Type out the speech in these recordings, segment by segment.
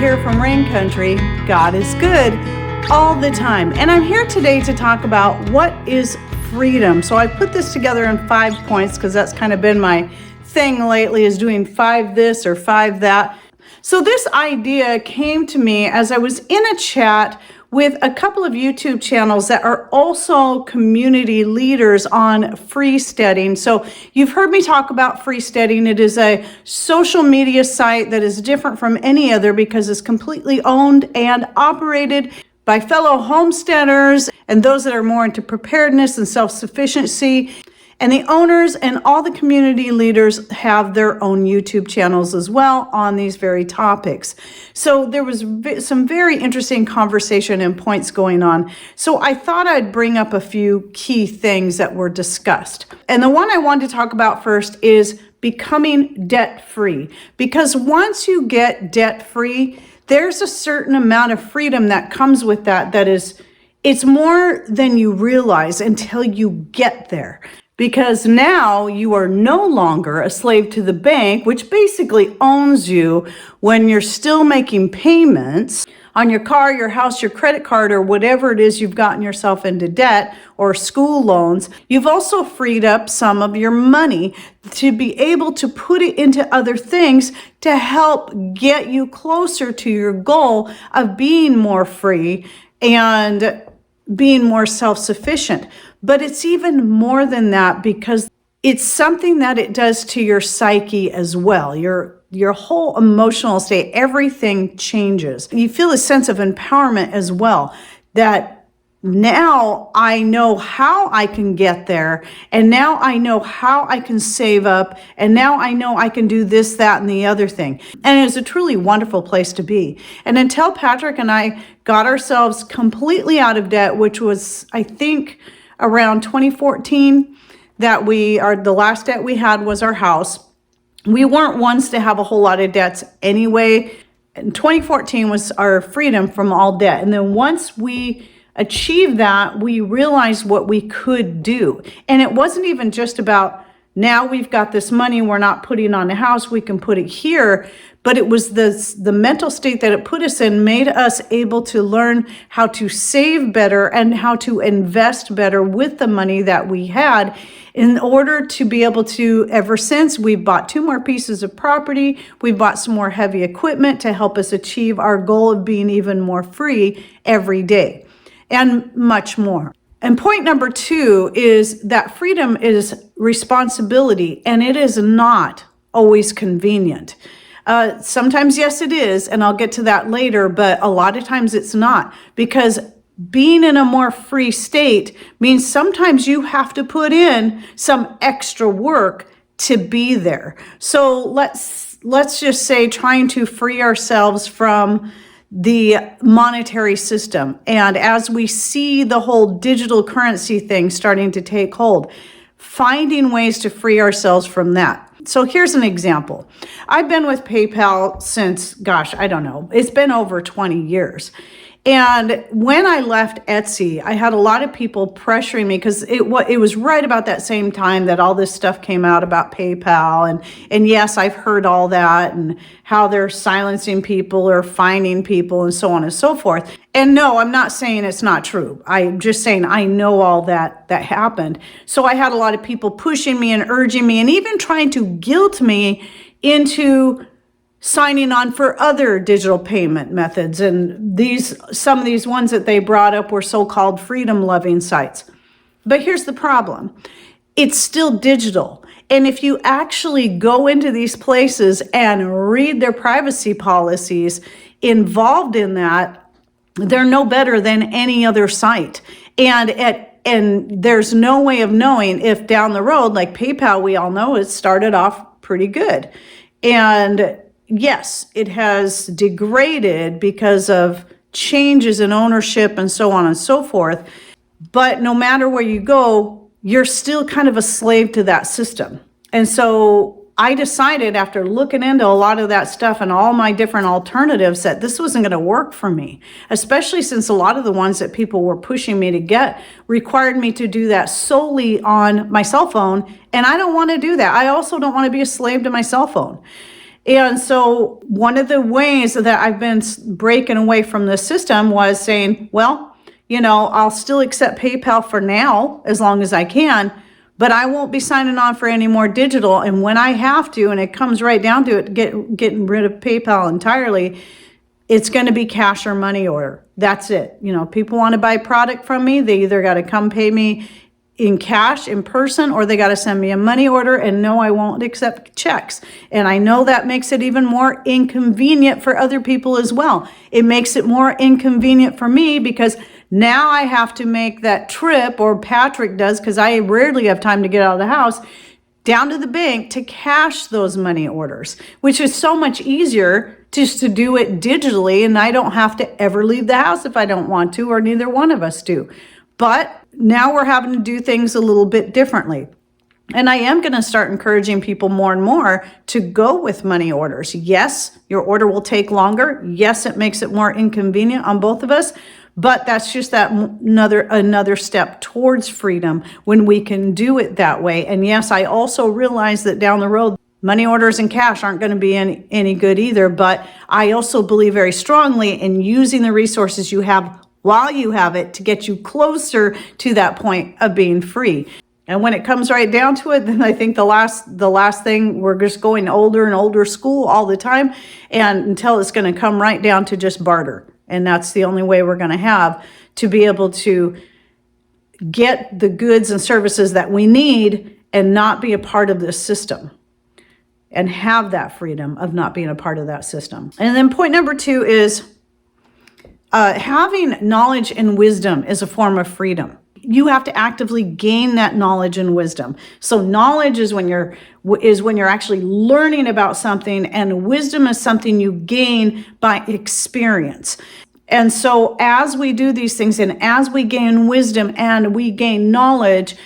here from Rain Country. God is good all the time. And I'm here today to talk about what is freedom. So I put this together in 5 points because that's kind of been my thing lately, is doing 5 this or 5 that. So this idea came to me as I was in a chat with a couple of YouTube channels that are also community leaders on Freesteading. So you've heard me talk about Freesteading. It is a social media site that is different from any other because it's completely owned and operated by fellow homesteaders and those that are more into preparedness and self-sufficiency. And the owners and all the community leaders have their own YouTube channels as well on these very topics. So there was some very interesting conversation and points going on. So I thought I'd bring up a few key things that were discussed. And the one I wanted to talk about first is becoming debt-free. Because once you get debt-free, there's a certain amount of freedom that comes with that it's more than you realize until you get there. Because now you are no longer a slave to the bank, which basically owns you when you're still making payments on your car, your house, your credit card, or whatever it is you've gotten yourself into debt or school loans. You've also freed up some of your money to be able to put it into other things to help get you closer to your goal of being more free and being more self-sufficient. But it's even more than that because it's something that it does to your psyche as well. Your whole emotional state, everything changes. You feel a sense of empowerment as well, that now I know how I can get there, and now I know how I can save up, and now I know I can do this, that, and the other thing. And it's a truly wonderful place to be. And until Patrick and I got ourselves completely out of debt, which was, I think, around 2014, the last debt we had was our house. We weren't ones to have a whole lot of debts anyway. And 2014 was our freedom from all debt. And then once we achieved that, we realized what we could do. And it wasn't even just about, now we've got this money, we're not putting on a house, we can put it here. But it was the mental state that it put us in made us able to learn how to save better and how to invest better with the money that we had, in order to be able to, ever since, we've bought 2 more pieces of property, we've bought some more heavy equipment to help us achieve our goal of being even more free every day, and much more. And point number 2 is that freedom is responsibility, and it is not always convenient. Sometimes, yes, it is, and I'll get to that later, but a lot of times it's not, because being in a more free state means sometimes you have to put in some extra work to be there. So let's just say trying to free ourselves from the monetary system. And as we see the whole digital currency thing starting to take hold, finding ways to free ourselves from that. So here's an example. I've been with PayPal since, I don't know, it's been over 20 years. And when I left Etsy, I had a lot of people pressuring me because it was right about that same time that all this stuff came out about PayPal. And yes, I've heard all that and how they're silencing people or fining people and so on and so forth. And no, I'm not saying it's not true. I'm just saying I know all that happened. So I had a lot of people pushing me and urging me and even trying to guilt me into signing on for other digital payment methods. And some of these ones that they brought up were so-called freedom-loving sites. But here's the problem. It's still digital. And if you actually go into these places and read their privacy policies involved in that, they're no better than any other site. And there's no way of knowing if down the road, like PayPal, we all know it started off pretty good. And yes, it has degraded because of changes in ownership and so on and so forth. But no matter where you go, you're still kind of a slave to that system. And so I decided, after looking into a lot of that stuff and all my different alternatives, that this wasn't going to work for me, especially since a lot of the ones that people were pushing me to get required me to do that solely on my cell phone. And I don't want to do that. I also don't want to be a slave to my cell phone. And so one of the ways that I've been breaking away from the system was saying, well, I'll still accept PayPal for now as long as I can, but I won't be signing on for any more digital. And when I have to, and it comes right down to it, getting rid of PayPal entirely, it's going to be cash or money order. That's it. People want to buy product from me. They either got to come pay me in cash, in person, or they got to send me a money order, and no, I won't accept checks. And I know that makes it even more inconvenient for other people as well. It makes it more inconvenient for me because now I have to make that trip, or Patrick does, because I rarely have time to get out of the house, down to the bank to cash those money orders, which is so much easier just to do it digitally, and I don't have to ever leave the house if I don't want to, or neither one of us do. But now we're having to do things a little bit differently. And I am going to start encouraging people more and more to go with money orders. Yes, your order will take longer. Yes, it makes it more inconvenient on both of us, but that's just that another step towards freedom when we can do it that way. And yes, I also realize that down the road, money orders and cash aren't going to be any good either, but I also believe very strongly in using the resources you have while you have it to get you closer to that point of being free. And when it comes right down to it, then I think the last thing, we're just going older and older school all the time, and until it's going to come right down to just barter. And that's the only way we're going to have to be able to get the goods and services that we need and not be a part of this system, and have that freedom of not being a part of that system. And then point number 2 is having knowledge and wisdom is a form of freedom. You have to actively gain that knowledge and wisdom. So knowledge is when you're actually learning about something, and wisdom is something you gain by experience. And so as we do these things, and as we gain wisdom and we gain knowledge,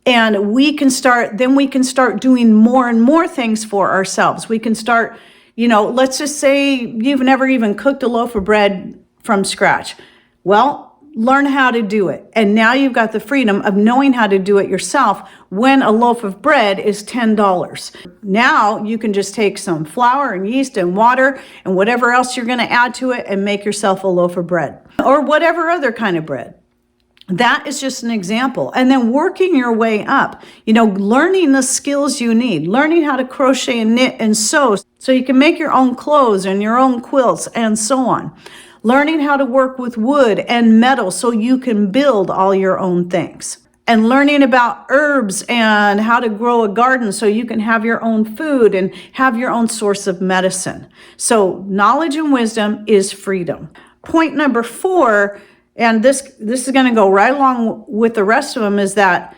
and we can start doing more and more things for ourselves. We can start, let's just say you've never even cooked a loaf of bread from scratch. Well, learn how to do it. And now you've got the freedom of knowing how to do it yourself when a loaf of bread is $10. Now you can just take some flour and yeast and water and whatever else you're going to add to it and make yourself a loaf of bread, or whatever other kind of bread. That is just an example. And then working your way up, learning the skills you need, learning how to crochet and knit and sew so you can make your own clothes and your own quilts and so on. Learning how to work with wood and metal so you can build all your own things. And learning about herbs and how to grow a garden so you can have your own food and have your own source of medicine. So knowledge and wisdom is freedom. Point number 4, and this is going to go right along with the rest of them, is that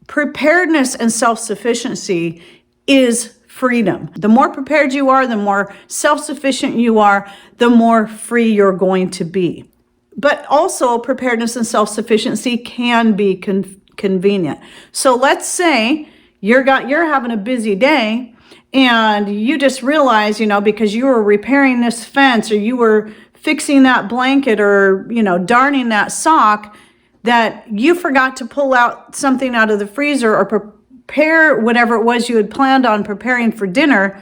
preparedness and self-sufficiency is freedom. The more prepared you are, the more self-sufficient you are, the more free you're going to be. But also preparedness and self-sufficiency can be convenient. So let's say you're having a busy day and you just realize, because you were repairing this fence, or you were fixing that blanket, or, darning that sock, that you forgot to pull out something out of the freezer or prepare whatever it was you had planned on preparing for dinner,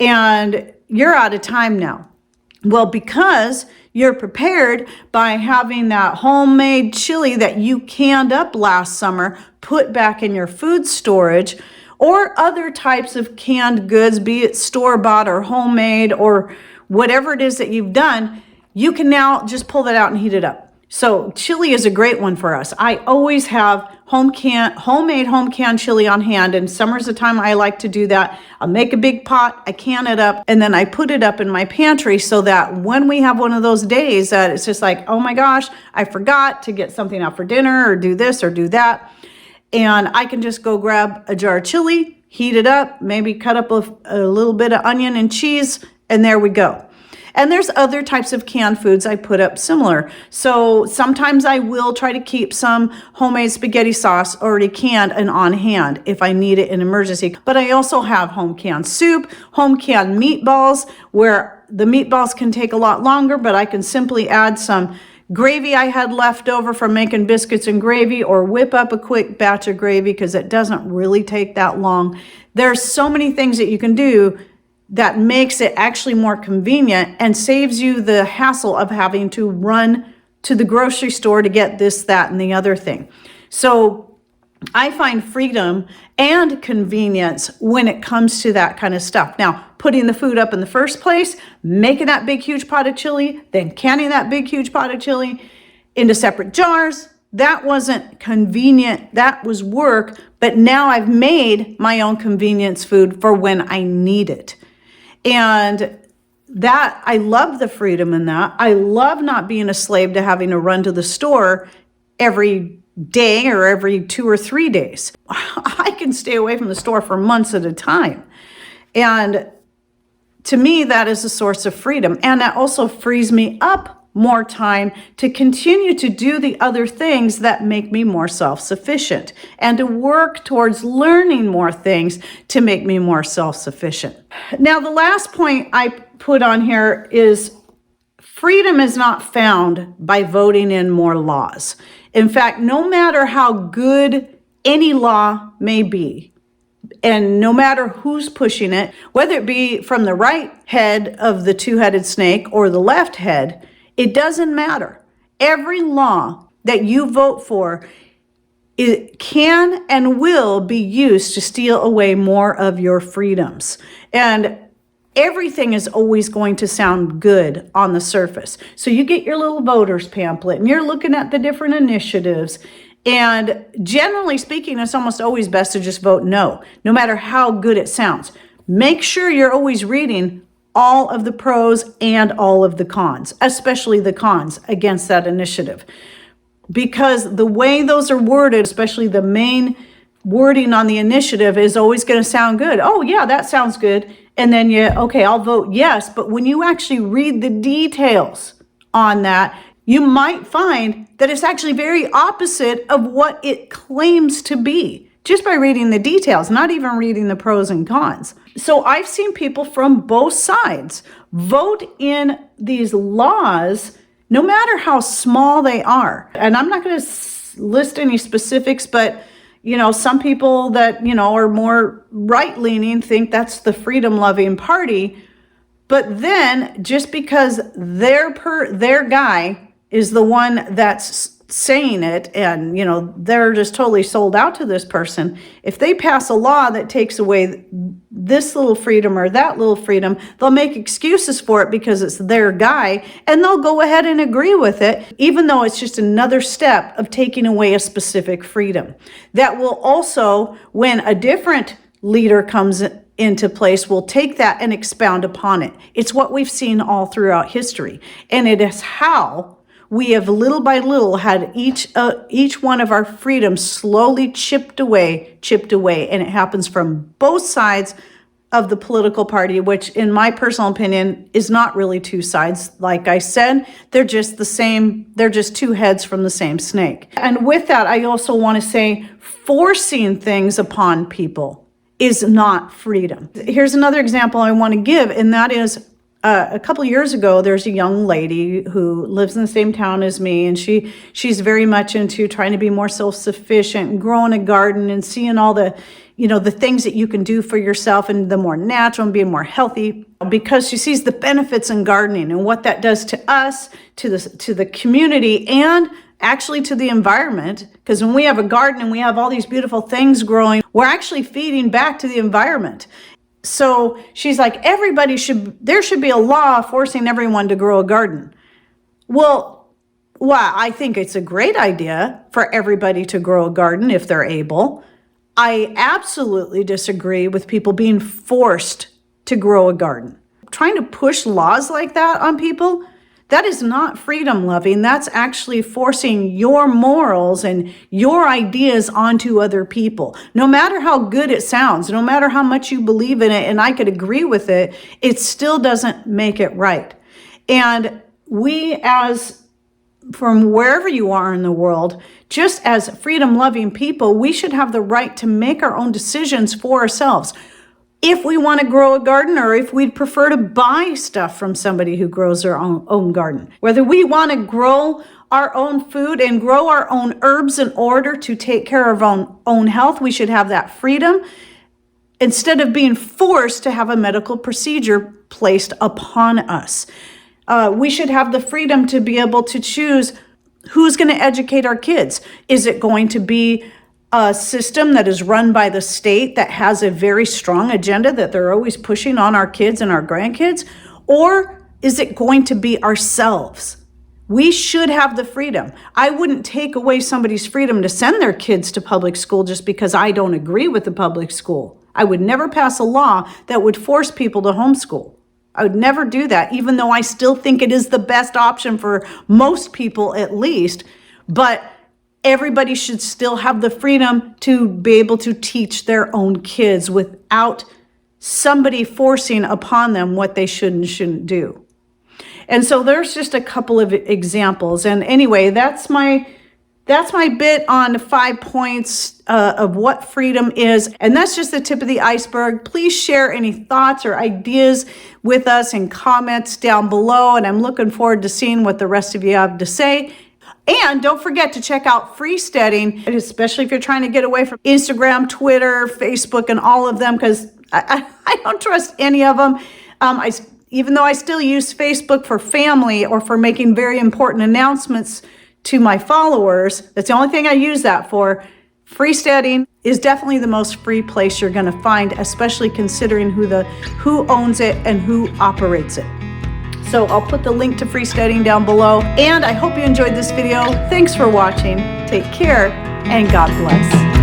and you're out of time now. Well, because you're prepared by having that homemade chili that you canned up last summer, put back in your food storage, or other types of canned goods, be it store-bought or homemade or whatever it is that you've done, you can now just pull that out and heat it up. So chili is a great one for us. I always have homemade home canned chili on hand, and summer's the time I like to do that. I'll make a big pot, I can it up, and then I put it up in my pantry so that when we have one of those days that it's just like, oh my gosh, I forgot to get something out for dinner or do this or do that, and I can just go grab a jar of chili, heat it up, maybe cut up a little bit of onion and cheese, and there we go. And there's other types of canned foods I put up similar. So sometimes I will try to keep some homemade spaghetti sauce already canned and on hand if I need it in emergency. But I also have home canned soup, home canned meatballs, where the meatballs can take a lot longer, but I can simply add some gravy I had left over from making biscuits and gravy, or whip up a quick batch of gravy because it doesn't really take that long. There's so many things that you can do that makes it actually more convenient and saves you the hassle of having to run to the grocery store to get this, that, and the other thing. So I find freedom and convenience when it comes to that kind of stuff. Now, putting the food up in the first place, making that big, huge pot of chili, then canning that big, huge pot of chili into separate jars, that wasn't convenient. That was work. But now I've made my own convenience food for when I need it. And that, I love the freedom in that. I love not being a slave to having to run to the store every day or every 2 or 3 days. I can stay away from the store for months at a time. And to me, that is a source of freedom. And that also frees me up more time to continue to do the other things that make me more self-sufficient and to work towards learning more things to make me more self-sufficient. Now, the last point I put on here is freedom is not found by voting in more laws. In fact, no matter how good any law may be, and no matter who's pushing it, whether it be from the right head of the two-headed snake or the left head, it doesn't matter. Every law that you vote for, it can and will be used to steal away more of your freedoms. And everything is always going to sound good on the surface. So you get your little voters pamphlet and you're looking at the different initiatives. And generally speaking, it's almost always best to just vote no matter how good it sounds. Make sure you're always reading all of the pros and all of the cons, especially the cons against that initiative. Because the way those are worded, especially the main wording on the initiative, is always going to sound good. Oh yeah, that sounds good. And then okay, I'll vote yes. But when you actually read the details on that, you might find that it's actually very opposite of what it claims to be, just by reading the details, not even reading the pros and cons. So I've seen people from both sides vote in these laws, no matter how small they are. And I'm not going to list any specifics, but some people that, are more right-leaning think that's the freedom-loving party. But then just because their guy is the one that's saying it and, they're just totally sold out to this person, if they pass a law that takes away this little freedom or that little freedom, they'll make excuses for it because it's their guy, and they'll go ahead and agree with it, even though it's just another step of taking away a specific freedom. That will also, when a different leader comes into place, will take that and expound upon it. It's what we've seen all throughout history, and it is how we have little by little had each one of our freedoms slowly chipped away, and it happens from both sides of the political party, which in my personal opinion is not really two sides. Like I said, they're just the same, they're just two heads from the same snake. And with that, I also want to say forcing things upon people is not freedom. Here's another example I want to give, and that is a couple years ago, there's a young lady who lives in the same town as me, and she's very much into trying to be more self-sufficient and growing a garden and seeing all the, the things that you can do for yourself and the more natural and being more healthy, because she sees the benefits in gardening and what that does to us, to the community, and actually to the environment. Because when we have a garden and we have all these beautiful things growing, we're actually feeding back to the environment. So she's like, there should be a law forcing everyone to grow a garden. Well, I think it's a great idea for everybody to grow a garden if they're able. I absolutely disagree with people being forced to grow a garden. Trying to push laws like that on people, that is not freedom loving. That's actually forcing your morals and your ideas onto other people. No matter how good it sounds, no matter how much you believe in it, and I could agree with it, it still doesn't make it right. And we, as from wherever you are in the world, just as freedom loving people, we should have the right to make our own decisions for ourselves. If we want to grow a garden, or if we'd prefer to buy stuff from somebody who grows their own garden. Whether we want to grow our own food and grow our own herbs in order to take care of our own health, we should have that freedom. instead of being forced to have a medical procedure placed upon us. We should have the freedom to be able to choose who's going to educate our kids. Is it going to be a system that is run by the state that has a very strong agenda that they're always pushing on our kids and our grandkids? Or is it going to be ourselves? We should have the freedom. I wouldn't take away somebody's freedom to send their kids to public school just because I don't agree with the public school. I would never pass a law that would force people to homeschool. I would never do that, even though I still think it is the best option for most people at least. But everybody should still have the freedom to be able to teach their own kids without somebody forcing upon them what they should and shouldn't do. And so there's just a couple of examples. And anyway, that's my bit on 5 points of what freedom is. And that's just the tip of the iceberg. Please share any thoughts or ideas with us in comments down below. And I'm looking forward to seeing what the rest of you have to say. And don't forget to check out Freesteading, especially if you're trying to get away from Instagram, Twitter, Facebook, and all of them, because I don't trust any of them. Even though I still use Facebook for family or for making very important announcements to my followers, that's the only thing I use that for. Freesteading is definitely the most free place you're going to find, especially considering who owns it and who operates it. So I'll put the link to Freesteading down below. And I hope you enjoyed this video. Thanks for watching. Take care and God bless.